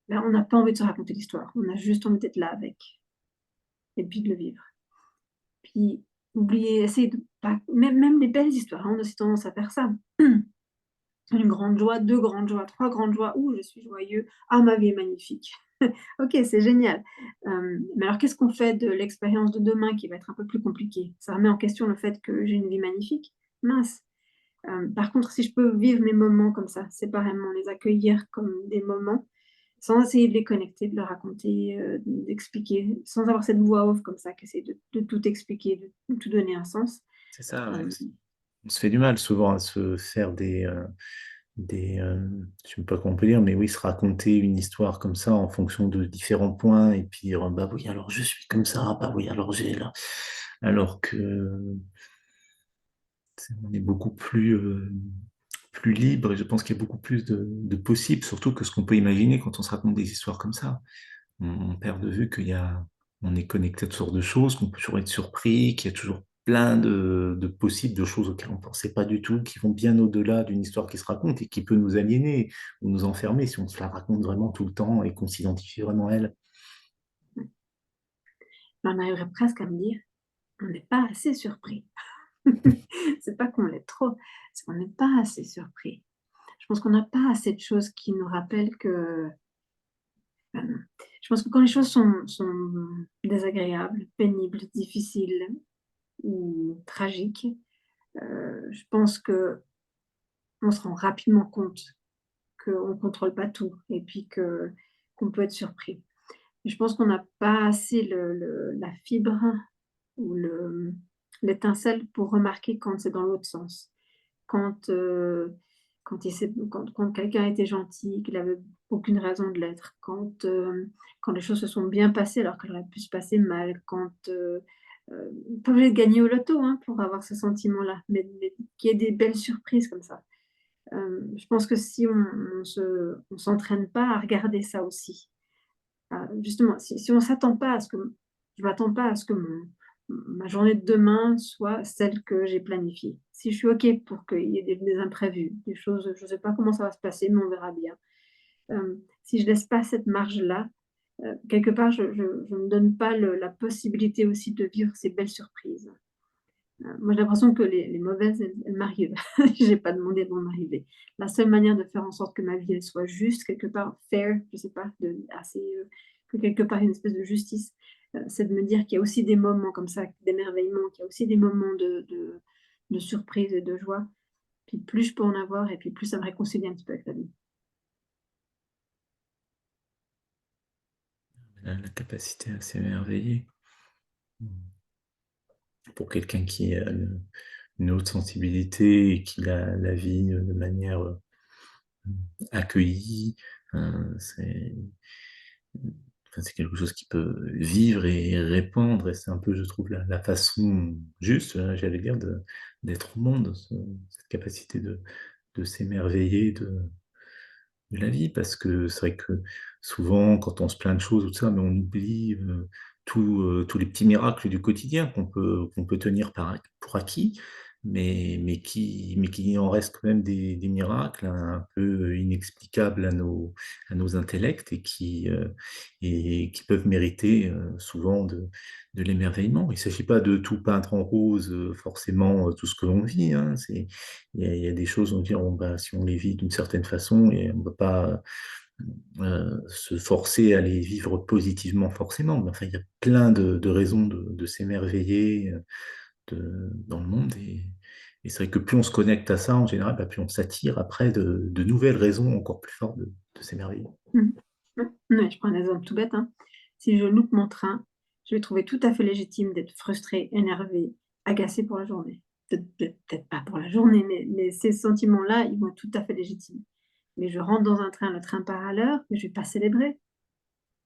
[SPEAKER 2] ben, on n'a pas envie de se raconter l'histoire. On a juste envie d'être là avec et puis de le vivre. Puis oublier, essayer de pas même les belles histoires, hein, on a aussi tendance à faire ça. Une grande joie, 2 grandes joies, 3 grandes joies. «Ouh, je suis joyeux. Ah, ma vie est magnifique». OK, c'est génial. Mais alors qu'est-ce qu'on fait de l'expérience de demain qui va être un peu plus compliquée? Ça remet en question le fait que j'ai une vie magnifique? Mince. Par contre, si je peux vivre mes moments comme ça, séparément, les accueillir comme des moments, sans essayer de les connecter, de leur raconter, d'expliquer, sans avoir cette voix off comme ça qui essaie de tout expliquer, de tout donner un sens.
[SPEAKER 1] C'est ça, ouais.
[SPEAKER 2] Hem,
[SPEAKER 1] On se fait du mal souvent à se faire je sais pas comment on peut dire, mais oui, se raconter une histoire comme ça en fonction de différents points et puis dire, bah oui, alors je suis comme ça, bah oui, alors j'ai là. Alors que on est beaucoup plus libre et je pense qu'il y a beaucoup plus de possibles, surtout que ce qu'on peut imaginer quand on se raconte des histoires comme ça. On perd de vue on est connecté à toutes sortes de choses, qu'on peut toujours être surpris, qu'il y a toujours plein de possibles, de choses auxquelles on ne pensait pas du tout, qui vont bien au-delà d'une histoire qui se raconte et qui peut nous aliéner ou nous enfermer si on se la raconte vraiment tout le temps et qu'on s'identifie vraiment à elle.
[SPEAKER 2] on arriverait presque à me dire: «On n'est pas assez surpris». C'est pas qu'on l'est trop, c'est qu'on n'est pas assez surpris. Je pense qu'on n'a pas assez de choses qui nous rappellent que je pense que quand les choses sont désagréables, pénibles, difficiles ou tragiques, je pense qu'on se rend rapidement compte qu'on ne contrôle pas tout et puis qu'on peut être surpris. Je pense qu'on n'a pas assez la fibre ou l'étincelle pour remarquer quand c'est dans l'autre sens. Quand, quand quelqu'un était gentil, qu'il avait aucune raison de l'être, quand les choses se sont bien passées alors qu'elles auraient pu se passer mal, pas obligé de gagner au loto, hein, pour avoir ce sentiment-là, mais qu'il y ait des belles surprises comme ça. Je pense que si on s'entraîne pas à regarder ça aussi, justement, si on s'attend pas à ce que je m'attends pas à ce que ma journée de demain soit celle que j'ai planifiée. Si je suis OK pour qu'il y ait des imprévus, des choses, je ne sais pas comment ça va se passer, mais on verra bien. Si je laisse pas cette marge-là, quelque part, je me donne pas la possibilité aussi de vivre ces belles surprises. Moi, j'ai l'impression que les mauvaises, elles m'arrivent. J'ai pas demandé, elles vont m'arriver. La seule manière de faire en sorte que ma vie, elle soit juste, quelque part fair, je sais pas, que quelque part une espèce de justice, c'est de me dire qu'il y a aussi des moments comme ça d'émerveillement, qu'il y a aussi des moments de surprise et de joie. Puis plus je peux en avoir et puis plus ça me réconcilie un petit peu avec la vie.
[SPEAKER 1] La capacité à s'émerveiller. Pour quelqu'un qui a une haute sensibilité et qui la vit de manière accueillie, c'est enfin, c'est quelque chose qui peut vivre et répandre, et c'est un peu, je trouve, la façon juste, j'allais dire, d'être au monde, cette capacité de s'émerveiller de la vie, parce que c'est vrai que souvent, quand on se plaint de choses ou tout ça, mais on oublie tous les petits miracles du quotidien qu'on peut tenir pour acquis, mais qui en reste quand même des miracles un peu inexplicables à nos intellects et qui peuvent mériter souvent de l'émerveillement. Il ne s'agit pas de tout peindre en rose, forcément, tout ce que l'on vit, hein. Il y a des choses, on dit, bah, si on les vit d'une certaine façon, et on ne peut pas se forcer à les vivre positivement forcément. Mais enfin, il y a plein de raisons de s'émerveiller dans le monde. Et c'est vrai que plus on se connecte à ça, en général, bah, plus on s'attire après de nouvelles raisons encore plus fortes de s'émerveiller.
[SPEAKER 2] Mmh. Ouais, ouais, je prends un exemple tout bête, hein. Si je loupe mon train, je vais trouver tout à fait légitime d'être frustrée, énervée, agacée pour la journée. Peut-être pas pour la journée, mais ces sentiments-là, ils vont être tout à fait légitimes. Mais je rentre dans un train, le train part à l'heure, mais je vais pas célébrer.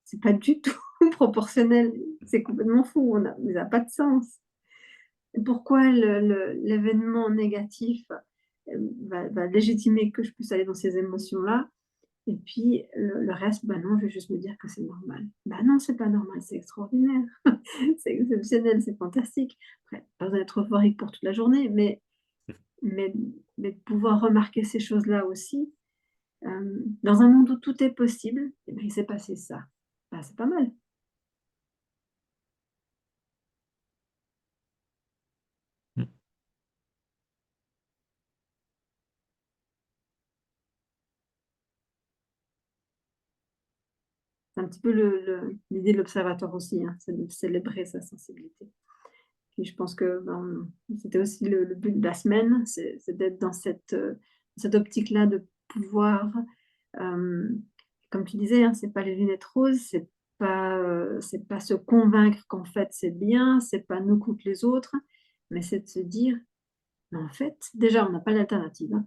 [SPEAKER 2] C'est pas du tout proportionnel. C'est complètement fou. Ça n'a pas de sens. Et pourquoi l'événement négatif va légitimer que je puisse aller dans ces émotions-là? Et puis le reste, bah non, je vais juste me dire que c'est normal. Bah non, c'est pas normal, c'est extraordinaire, c'est exceptionnel, c'est fantastique. Après, pas besoin d'être euphorique pour toute la journée, mais, mais de pouvoir remarquer ces choses-là aussi. Dans un monde où tout est possible, eh ben, il s'est passé ça. Bah, c'est pas mal.
[SPEAKER 1] Mm.
[SPEAKER 2] C'est un petit peu l'idée de l'observatoire aussi, hein, c'est de célébrer sa sensibilité. Et je pense que ben, c'était aussi le but de la semaine, c'est d'être dans cette optique-là de pouvoir, euh, comme tu disais, hein, c'est pas les lunettes roses, c'est pas se convaincre qu'en fait c'est bien, c'est pas nous contre les autres, mais c'est de se dire, mais en fait, déjà on n'a pas d'alternative, hein.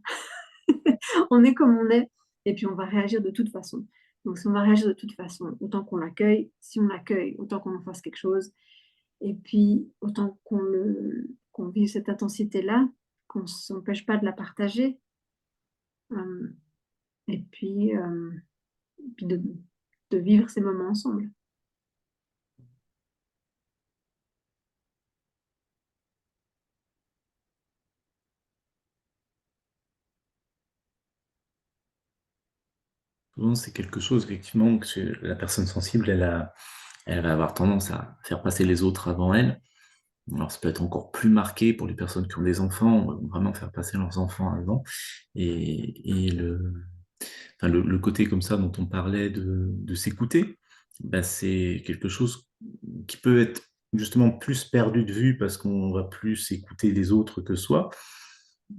[SPEAKER 2] On est comme on est, et puis on va réagir de toute façon. Donc si on va réagir de toute façon, autant qu'on l'accueille, si on l'accueille, autant qu'on en fasse quelque chose, et puis, autant qu'on vive cette intensité-là, qu'on ne s'empêche pas de la partager, euh, et puis de vivre ces moments ensemble.
[SPEAKER 1] Souvent, c'est quelque chose, effectivement, que la personne sensible, elle va avoir tendance à faire passer les autres avant elle. Alors, ça peut être encore plus marqué pour les personnes qui ont des enfants, vraiment faire passer leurs enfants avant. Et enfin, le côté comme ça dont on parlait de s'écouter, bah, c'est quelque chose qui peut être justement plus perdu de vue parce qu'on va plus écouter les autres que soi,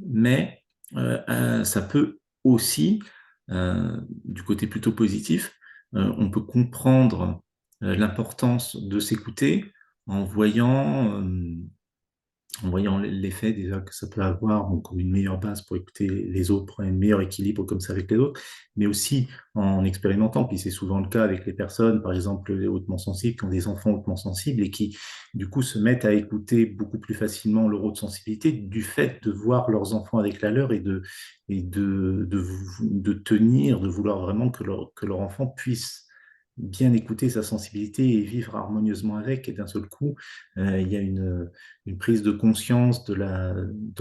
[SPEAKER 1] mais ça peut aussi, du côté plutôt positif, on peut comprendre l'importance de s'écouter en voyant en voyant l'effet déjà que ça peut avoir, donc comme une meilleure base pour écouter les autres, pour un meilleur équilibre comme ça avec les autres, mais aussi en expérimentant, puis c'est souvent le cas avec les personnes, par exemple les hautement sensibles, qui ont des enfants hautement sensibles et qui du coup se mettent à écouter beaucoup plus facilement leur haute sensibilité du fait de voir leurs enfants avec la leur et de tenir, de vouloir vraiment que leur enfant puisse bien écouter sa sensibilité et vivre harmonieusement avec, et d'un seul coup, il y a une prise de conscience de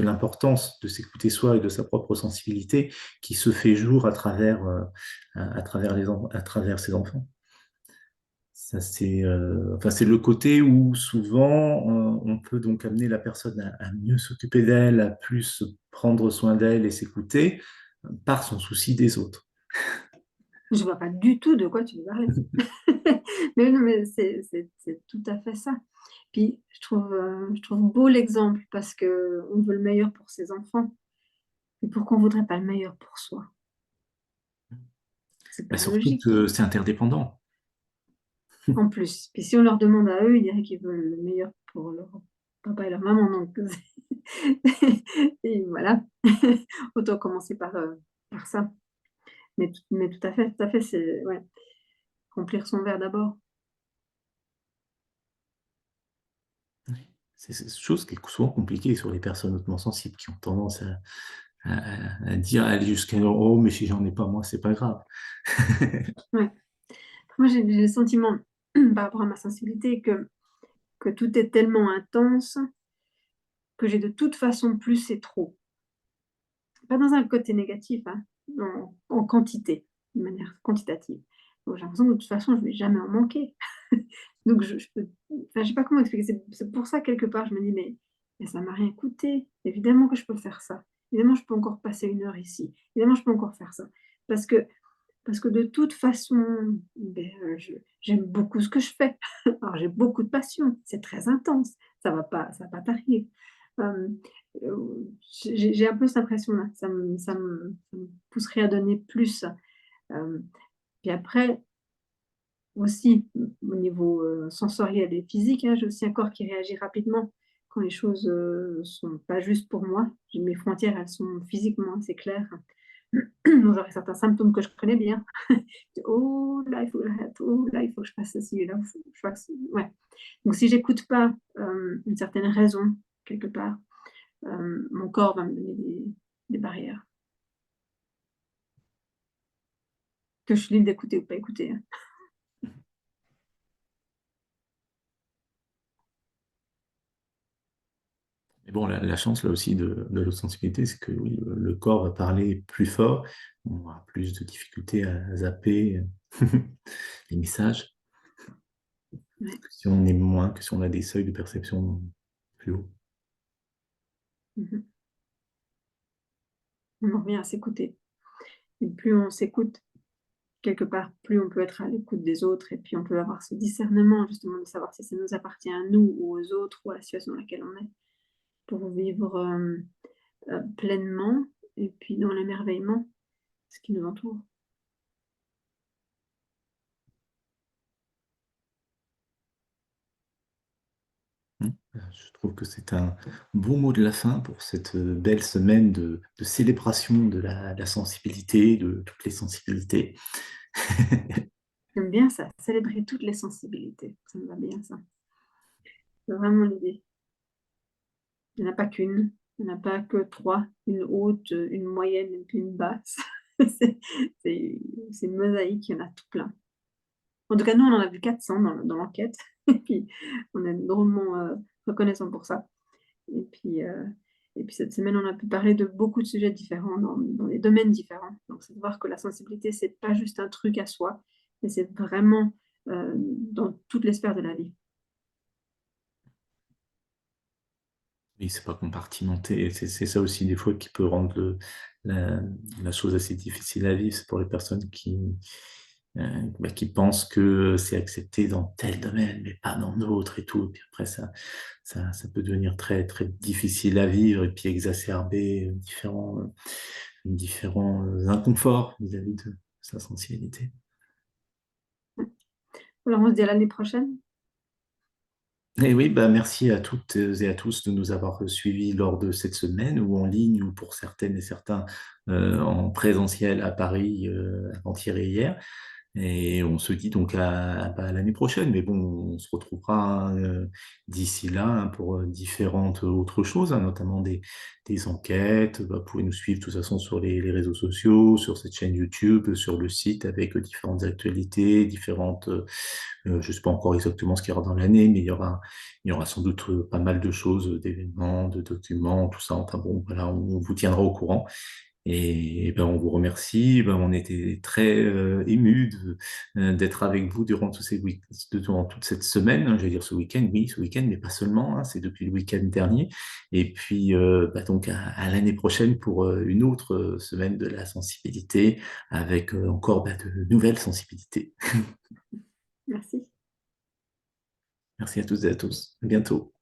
[SPEAKER 1] l'importance de s'écouter soi et de sa propre sensibilité qui se fait jour à travers à travers ses enfants. Ça, enfin, c'est le côté où souvent on peut donc amener la personne à mieux s'occuper d'elle, à plus prendre soin d'elle et s'écouter par son souci des autres.
[SPEAKER 2] Je vois pas du tout de quoi tu veux parler. Mais non, mais c'est tout à fait ça. Puis je trouve beau l'exemple parce que on veut le meilleur pour ses enfants. Et pourquoi on voudrait pas le meilleur pour soi? C'est
[SPEAKER 1] Mais
[SPEAKER 2] pas
[SPEAKER 1] surtout
[SPEAKER 2] logique.
[SPEAKER 1] que c'est interdépendant.
[SPEAKER 2] En plus. Puis si on leur demande à eux, ils diraient qu'ils veulent le meilleur pour leur papa et leur maman. Donc, et voilà. Autant commencer par ça. Mais tout à fait, c'est ouais, remplir son verre d'abord.
[SPEAKER 1] C'est une chose qui est souvent compliquée sur les personnes hautement sensibles qui ont tendance à dire, à aller jusqu'à oh, mais si j'en ai pas moi, c'est pas grave.
[SPEAKER 2] Ouais. Moi, j'ai le sentiment, par rapport à ma sensibilité, que tout est tellement intense que j'ai de toute façon plus c'est trop. Pas dans un côté négatif, hein, en quantité, de manière quantitative. Donc, j'ai l'impression que de toute façon, je ne vais jamais en manquer. Donc, je peux, enfin, je sais pas comment expliquer. C'est pour ça, quelque part, je me dis, mais ça m'a rien coûté. Évidemment que je peux faire ça. Évidemment, je peux encore passer une heure ici. Évidemment, je peux encore faire ça. Parce que, parce que de toute façon, ben, j'aime beaucoup ce que je fais. Alors, j'ai beaucoup de passion. C'est très intense. Ça va pas t'arriver. Euh, j'ai un peu cette impression-là. Ça me pousserait à donner plus. Euh, puis après, aussi au niveau sensoriel et physique, hein, j'ai aussi un corps qui réagit rapidement quand les choses sont pas justes pour moi. Mes frontières, elles sont physiquement assez claires. Donc, j'aurais certains symptômes que je connais bien. Oh là, il faut que j'arrête. Oh là, il faut que je fasse ceci. Là, il faut que je fasse. Ouais. Donc, si j'écoute pas une certaine raison quelque part, mon corps va me donner des barrières que je suis libre d'écouter ou pas écouter, hein.
[SPEAKER 1] Mais bon, la chance là aussi de l'autre sensibilité, c'est que oui, le corps va parler plus fort, on aura plus de difficultés à zapper les messages
[SPEAKER 2] Ouais.
[SPEAKER 1] que si on est moins, que si on a des seuils de perception plus hauts.
[SPEAKER 2] Mhm. On en revient à s'écouter. Et plus on s'écoute, quelque part, plus on peut être à l'écoute des autres et puis on peut avoir ce discernement justement de savoir si ça nous appartient à nous ou aux autres ou à la situation dans laquelle on est pour vivre pleinement et puis dans l'émerveillement, ce qui nous entoure.
[SPEAKER 1] Je trouve que c'est un bon mot de la fin pour cette belle semaine de célébration de la sensibilité, de toutes les sensibilités.
[SPEAKER 2] J'aime bien ça, célébrer toutes les sensibilités. Ça me va bien ça. C'est vraiment l'idée. Il n'y en a pas qu'une, il n'y en a pas que trois, une haute, une moyenne et puis une basse. C'est c'est- c'est une mosaïque, il y en a tout plein. En tout cas, nous, on en a vu 400 dans l'enquête. Et puis, on est drôlement reconnaissant pour ça. Et puis, euh, et puis, cette semaine, on a pu parler de beaucoup de sujets différents dans des domaines différents. Donc, c'est de voir que la sensibilité, c'est pas juste un truc à soi, mais c'est vraiment dans toutes les sphères de la vie.
[SPEAKER 1] Oui, c'est pas compartimenté. Et c'est ça aussi des fois qui peut rendre la, la chose assez difficile à vivre. C'est pour les personnes qui pensent que c'est accepté dans tel domaine, mais pas dans l'autre et tout. Et puis après, ça peut devenir très, très difficile à vivre et puis exacerber différents inconforts vis-à-vis de sa sensibilité.
[SPEAKER 2] Alors, on se dit à l'année prochaine.
[SPEAKER 1] Et oui, bah merci à toutes et à tous de nous avoir suivis lors de cette semaine, ou en ligne, ou pour certaines et certains en présentiel à Paris avant-hier et hier. Et on se dit donc à l'année prochaine. Mais bon, on se retrouvera d'ici là hein, pour différentes autres choses, hein, notamment des enquêtes. Bah, vous pouvez nous suivre de toute façon sur les réseaux sociaux, sur cette chaîne YouTube, sur le site avec différentes actualités, différentes je ne sais pas encore exactement ce qu'il y aura dans l'année, mais il y aura sans doute pas mal de choses, d'événements, de documents, tout ça. Enfin bon, voilà, on vous tiendra au courant. Et ben, on vous remercie. Ben, on était très émus d'être avec vous durant toute cette semaine. Hein, je vais dire ce week-end, oui, ce week-end, mais pas seulement. Hein, c'est depuis le week-end dernier. Et puis, donc à l'année prochaine pour une autre semaine de la sensibilité avec encore de nouvelles sensibilités.
[SPEAKER 2] Merci.
[SPEAKER 1] Merci à toutes et à tous. À bientôt.